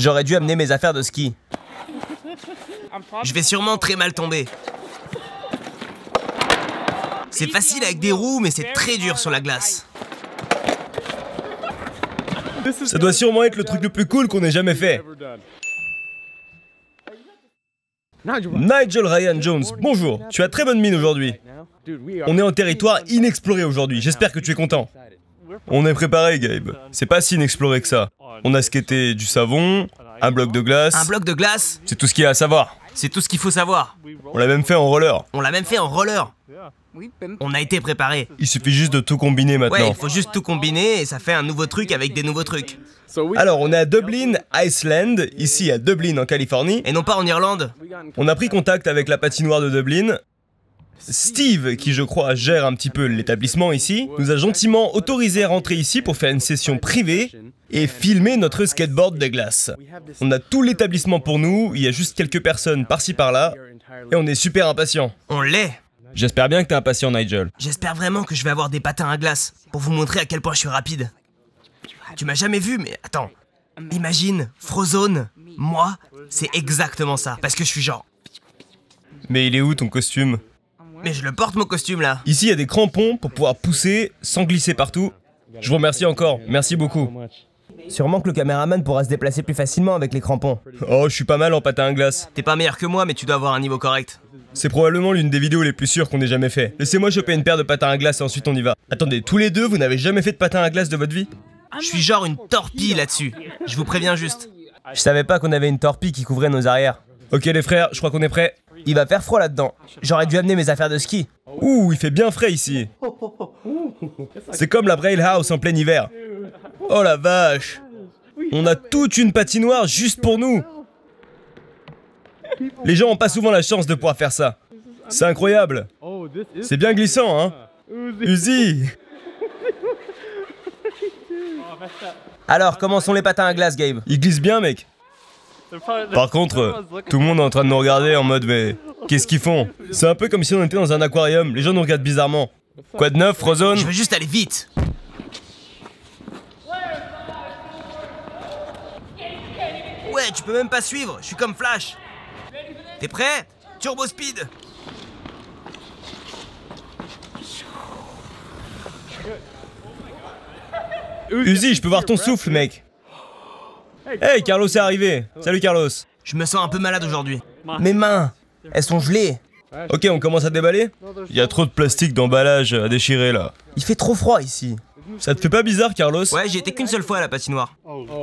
J'aurais dû amener mes affaires de ski. Je vais sûrement très mal tomber. C'est facile avec des roues, mais c'est très dur sur la glace. Ça doit sûrement être le truc le plus cool qu'on ait jamais fait. Nigel Ryan Jones, bonjour. Tu as très bonne mine aujourd'hui. On est en territoire inexploré aujourd'hui. J'espère que tu es content. On est préparé, Gabe. C'est pas si inexploré que ça. On a skaté du savon, un bloc de glace. Un bloc de glace? C'est tout ce qu'il y a à savoir. C'est tout ce qu'il faut savoir. On l'a même fait en roller. On l'a même fait en roller. On a été préparé. Il suffit juste de tout combiner maintenant. Ouais, il faut juste tout combiner et ça fait un nouveau truc avec des nouveaux trucs. Alors, on est à Dublin, Iceland, ici à Dublin en Californie. Et non pas en Irlande. On a pris contact avec la patinoire de Dublin. Steve, qui je crois gère un petit peu l'établissement ici, nous a gentiment autorisé à rentrer ici pour faire une session privée et filmer notre skateboard de glace. On a tout l'établissement pour nous, il y a juste quelques personnes par-ci par-là, et on est super impatients. On l'est. J'espère bien que t'es impatient, Nigel. J'espère vraiment que je vais avoir des patins à glace pour vous montrer à quel point je suis rapide. Tu m'as jamais vu, mais attends. Imagine, Frozone, moi, c'est exactement ça. Parce que je suis genre... Mais il est où ton costume? Mais je le porte mon costume là. Ici, il y a des crampons pour pouvoir pousser sans glisser partout. Je vous remercie encore, merci beaucoup. Sûrement que le caméraman pourra se déplacer plus facilement avec les crampons. Oh, je suis pas mal en patin à glace. T'es pas meilleur que moi, mais tu dois avoir un niveau correct. C'est probablement l'une des vidéos les plus sûres qu'on ait jamais fait. Laissez-moi choper une paire de patins à glace et ensuite on y va. Attendez, tous les deux, vous n'avez jamais fait de patin à glace de votre vie? Je suis genre une torpille là-dessus. Je vous préviens juste. Je savais pas qu'on avait une torpille qui couvrait nos arrières. Ok les frères, je crois qu'on est prêts. Il va faire froid là-dedans. J'aurais dû amener mes affaires de ski. Ouh, il fait bien frais ici. C'est comme la Braille House en plein hiver. Oh la vache. On a toute une patinoire juste pour nous. Les gens ont pas souvent la chance de pouvoir faire ça. C'est incroyable. C'est bien glissant, hein. Uzi. Alors, comment sont les patins à glace, Gabe? Ils glissent bien, mec. Par contre, tout le monde est en train de nous regarder en mode mais qu'est-ce qu'ils font? C'est un peu comme si on était dans un aquarium, les gens nous regardent bizarrement. Quoi de neuf, Frozone? Je veux juste aller vite. Ouais, tu peux même pas suivre, je suis comme Flash. T'es prêt? Turbo speed. Uzi, je peux voir ton souffle, mec. Hey, Carlos est arrivé. Salut, Carlos. Je me sens un peu malade aujourd'hui. Mes mains, elles sont gelées. Ok, on commence à déballer? Il y a trop de plastique d'emballage à déchirer, là. Il fait trop froid ici. Ça te fait pas bizarre, Carlos? Ouais, j'ai été qu'une seule fois à la patinoire.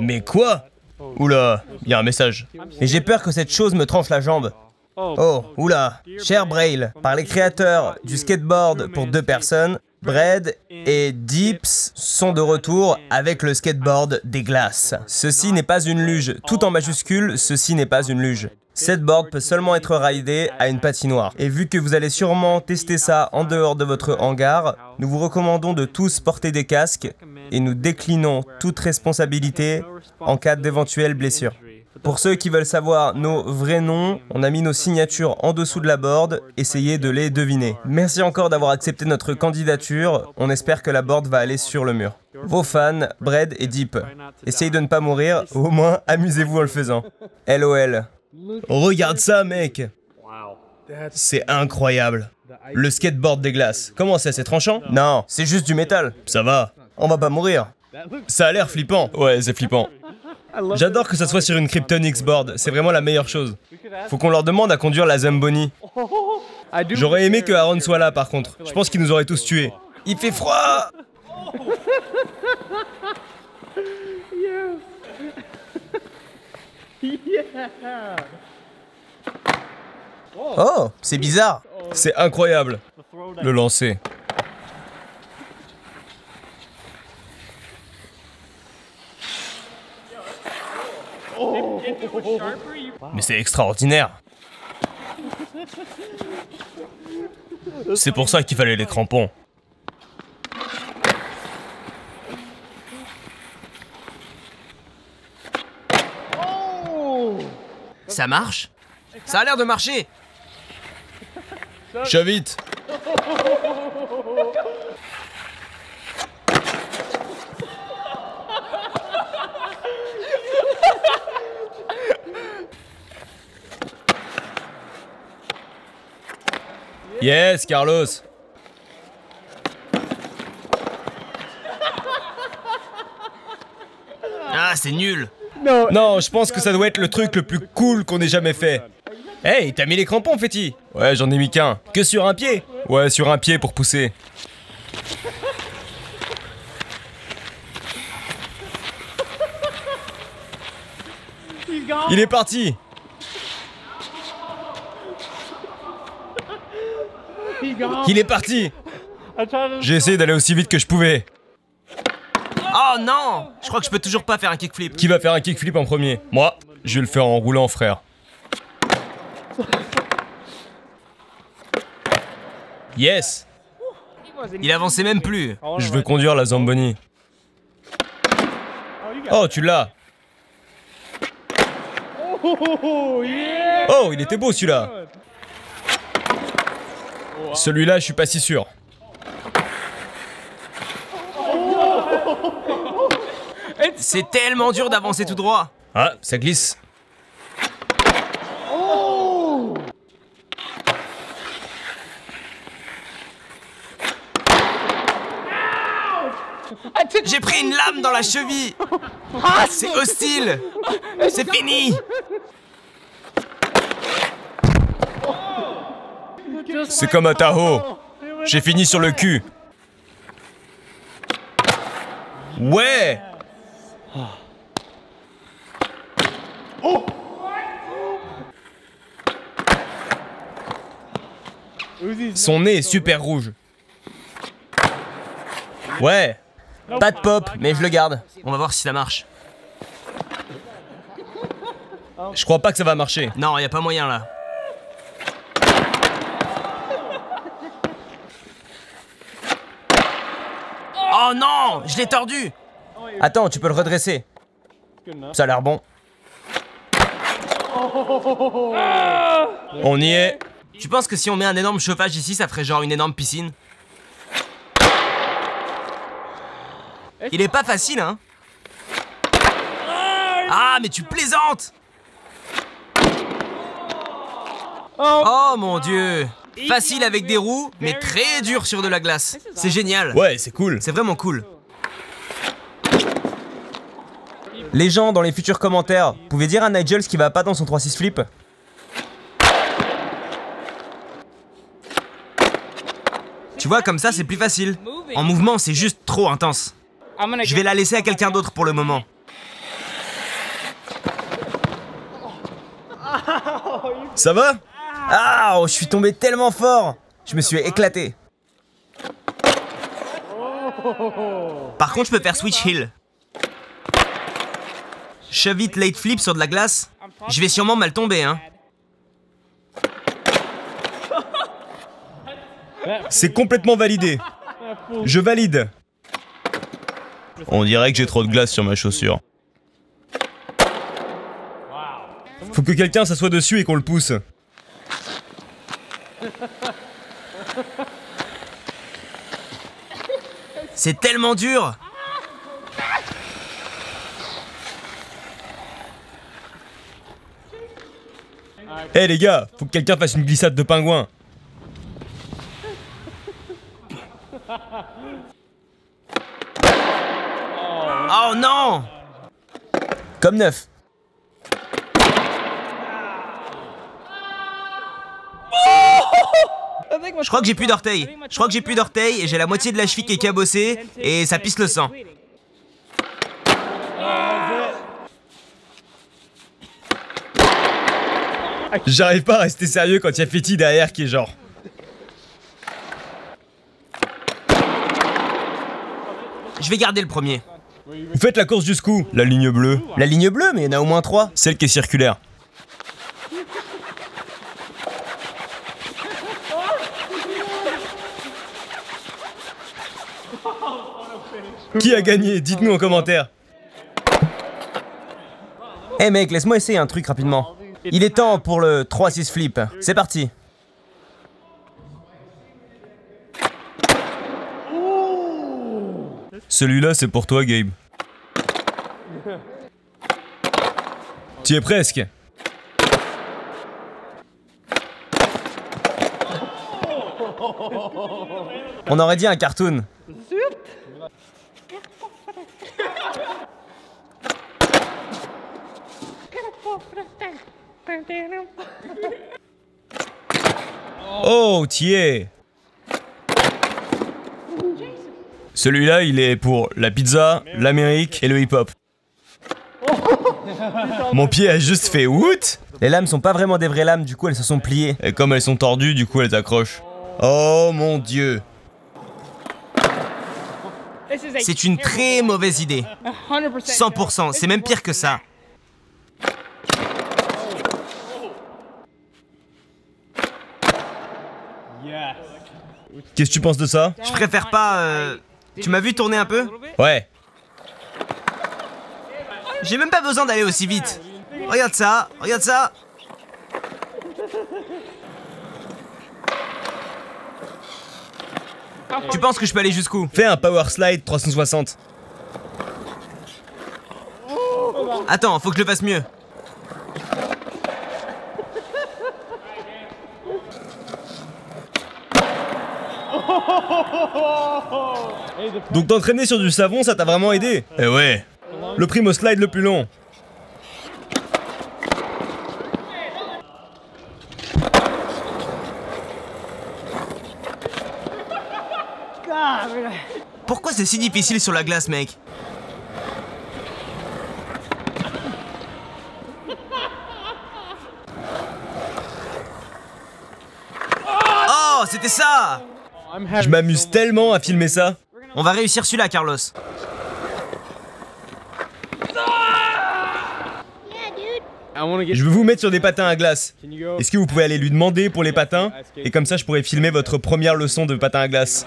Mais quoi? Oula, il y a un message. Et j'ai peur que cette chose me tranche la jambe. Oh, oula. Cher Braille, par les créateurs du skateboard pour 2 personnes, Brad et Dips sont de retour avec le skateboard des glaces. Ceci n'est pas une luge. Tout en majuscule, ceci n'est pas une luge. Cette board peut seulement être ridée à une patinoire. Et vu que vous allez sûrement tester ça en dehors de votre hangar, nous vous recommandons de tous porter des casques et nous déclinons toute responsabilité en cas d'éventuelles blessures. Pour ceux qui veulent savoir nos vrais noms, on a mis nos signatures en dessous de la board, essayez de les deviner. Merci encore d'avoir accepté notre candidature, on espère que la board va aller sur le mur. Vos fans, Brad et Deep. Essayez de ne pas mourir, au moins amusez-vous en le faisant. LOL. Regarde ça, mec. C'est incroyable. Le skateboard des glaces. Comment c'est tranchant? Non, c'est juste du métal. Ça va. On va pas mourir. Ça a l'air flippant. Ouais, c'est flippant. J'adore que ça soit sur une Krypton X-board, c'est vraiment la meilleure chose. Faut qu'on leur demande à conduire la Zamboni. J'aurais aimé que Aaron soit là par contre, je pense qu'il nous aurait tous tués. Il fait froid. Oh, c'est bizarre. C'est incroyable. Le lancer. Mais c'est extraordinaire. C'est pour ça qu'il fallait les crampons. Ça marche? Ça a l'air de marcher. Chavite. Yes, Carlos. Ah, c'est nul. Non, je pense que ça doit être le truc le plus cool qu'on ait jamais fait. Hey, t'as mis les crampons, Fetty? Ouais, j'en ai mis qu'un. Que sur un pied? Ouais, sur un pied pour pousser. Il est parti. Il est parti. J'ai essayé d'aller aussi vite que je pouvais. Oh non! Je crois que je peux toujours pas faire un kickflip. Qui va faire un kickflip en premier? Moi, je vais le faire en roulant, frère. Yes! Il avançait même plus. Je veux conduire la Zamboni. Oh, tu l'as! Oh, il était beau celui-là! Celui-là, je suis pas si sûr. C'est tellement dur d'avancer tout droit. Ah, ça glisse. J'ai pris une lame dans la cheville. C'est hostile. C'est fini. C'est comme à Tahoe. J'ai fini sur le cul. Ouais! Son nez est super rouge. Ouais. Pas de pop, mais je le garde. On va voir si ça marche. Je crois pas que ça va marcher. Non, y a pas moyen là. Oh non! Je l'ai tordu! Attends, tu peux le redresser. Ça a l'air bon. On y est. Tu penses que si on met un énorme chauffage ici, ça ferait genre une énorme piscine? Il est pas facile, hein? Ah, mais tu plaisantes! Oh mon dieu! Facile avec des roues, mais très dur sur de la glace. C'est génial. Ouais, c'est cool. C'est vraiment cool. Les gens, dans les futurs commentaires, pouvez dire à Nigel ce qui va pas dans son 3-6 flip? Tu vois, comme ça, c'est plus facile. En mouvement, c'est juste trop intense. Je vais la laisser à quelqu'un d'autre pour le moment. Ça va? Ah, oh, je suis tombé tellement fort. Je me suis éclaté. Par contre, je peux faire switch hill. Shove it late flip sur de la glace. Je vais sûrement mal tomber, hein. C'est complètement validé. Je valide. On dirait que j'ai trop de glace sur ma chaussure. Faut que quelqu'un s'assoie dessus et qu'on le pousse. C'est tellement dur. Eh les gars, faut que quelqu'un fasse une glissade de pingouin. Oh non! Comme neuf. Je crois que j'ai plus d'orteils. Je crois que j'ai plus d'orteils et j'ai la moitié de la cheville qui est cabossée et ça pisse le sang. J'arrive pas à rester sérieux quand il y a Fetty derrière qui est genre... Je vais garder le premier. Vous faites la course jusqu'où? La ligne bleue. La ligne bleue, mais il y en a au moins 3. Celle qui est circulaire. Qui a gagné? Dites-nous en commentaire. Eh hey mec, laisse-moi essayer un truc rapidement. Il est temps pour le 3-6 flip. C'est parti. Celui-là, c'est pour toi, Gabe. Tu y es presque. On aurait dit un cartoon. Oh, tiens. Celui-là, il est pour la pizza, l'Amérique et le hip-hop. Mon pied a juste fait woot. Les lames sont pas vraiment des vraies lames, du coup elles se sont pliées. Et comme elles sont tordues, du coup elles accrochent. Oh mon dieu. C'est une très mauvaise idée. 100%, c'est même pire que ça. Qu'est-ce que tu penses de ça? Je préfère pas... Tu m'as vu tourner un peu? Ouais. J'ai même pas besoin d'aller aussi vite. Regarde ça, regarde ça. Tu penses que je peux aller jusqu'où? Fais un power slide 360. Attends, faut que je le fasse mieux. Donc t'entraîner sur du savon, ça t'a vraiment aidé? Eh ouais. Le primo slide le plus long. Pourquoi c'est si difficile sur la glace, mec? Oh, c'était ça! Je m'amuse tellement à filmer ça. On va réussir celui-là, Carlos. Je veux vous mettre sur des patins à glace. Est-ce que vous pouvez aller lui demander pour les patins? Et comme ça, je pourrais filmer votre première leçon de patin à glace.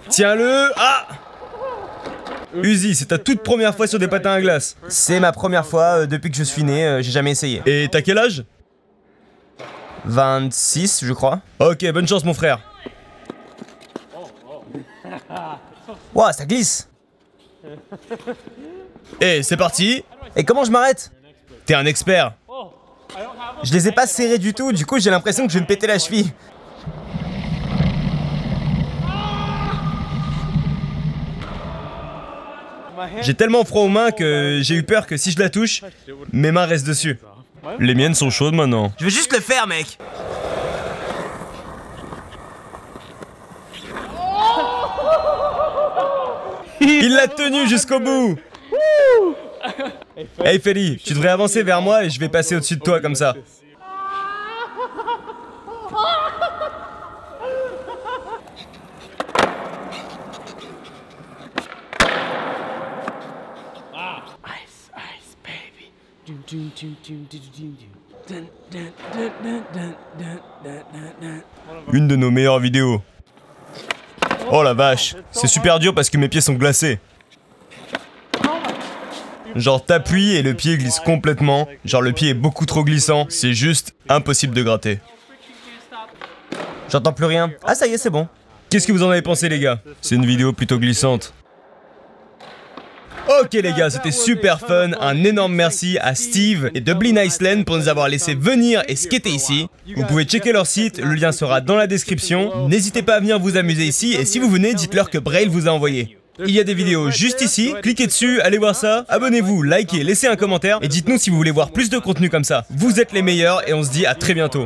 Tiens-le! Ah! Uzi, c'est ta toute première fois sur des patins à glace. C'est ma première fois depuis que je suis né, j'ai jamais essayé. Et t'as quel âge? 26, je crois. Ok, bonne chance mon frère. Ouah, ça glisse. Et c'est parti. Et comment je m'arrête? T'es un expert. Je les ai pas serrés du tout, du coup j'ai l'impression que je vais me péter la cheville. J'ai tellement froid aux mains que j'ai eu peur que si je la touche, mes mains restent dessus. Les miennes sont chaudes maintenant. Je veux juste le faire, mec. Il l'a tenu jusqu'au bout. Hey Feli, tu devrais avancer vers moi et je vais passer au-dessus de toi comme ça. Une de nos meilleures vidéos. Oh la vache, c'est super dur parce que mes pieds sont glacés. Genre t'appuies et le pied glisse complètement. Genre le pied est beaucoup trop glissant. C'est juste impossible de gratter. J'entends plus rien. Ah ça y est, c'est bon. Qu'est-ce que vous en avez pensé les gars? C'est une vidéo plutôt glissante. Ok les gars, c'était super fun. Un énorme merci à Steve et Dublin Iceland pour nous avoir laissé venir et skater ici. Vous pouvez checker leur site, le lien sera dans la description. N'hésitez pas à venir vous amuser ici et si vous venez, dites-leur que Braille vous a envoyé. Il y a des vidéos juste ici, cliquez dessus, allez voir ça, abonnez-vous, likez, laissez un commentaire et dites-nous si vous voulez voir plus de contenu comme ça. Vous êtes les meilleurs et on se dit à très bientôt.